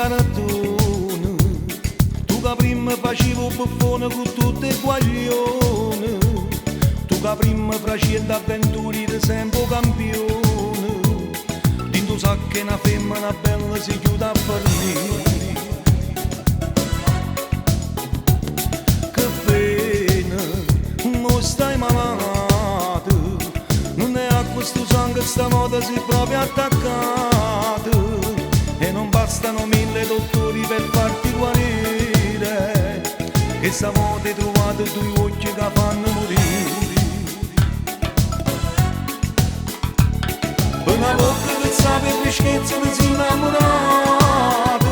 maratona, tu che prima facevi buffone con tutte guaglione, tu che prima facevi avventure di sempre campione, tu sa che una femmina bella si chiude a fornire. Che pena, mo stai malato, non è a questo sangue stavolta si è proprio attaccato, e non bastano 1000 dottori per farti guarire, che stavolta hai trovato i tuoi occhi che fanno morire. Una volta che sape freschezza che si innamorato,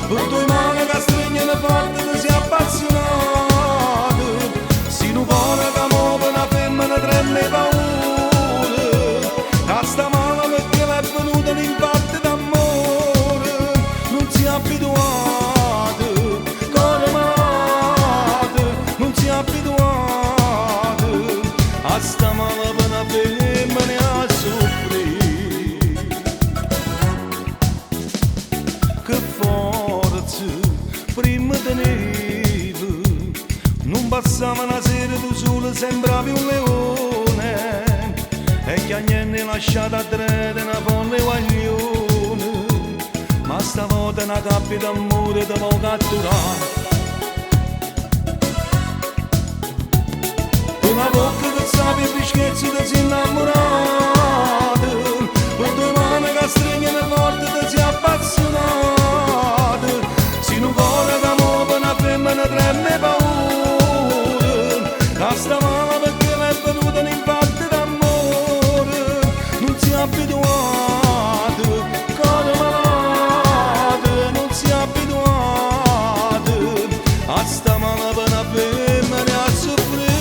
per tue mani che stringono forte che si appassionato, si non vuole che muove una femmina tremme paura, che sta male perché le è venuto l'impatto d'amore, non si è abituato, cuore malato, non si è abituato, a sta male per una femmina a soffrire. Che forza prima tenevo, non passava una sera tu solo, sembravi un leone, e che niente lasciato a tre una folle guaglione, ma stavolta una gabbia d'amore ti può catturare. Una bocca che sape freschezza che si innamorato, per tue mani che stringono forte che si appassionato, si non vuole che muove una femmina tremme paura, che sta male perché le è venuto l'impatto d'amore, non si è abituato, cuore malato, non si è abituato, a sta male per una femmina a soffrire.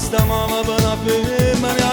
Sta mama per una femmina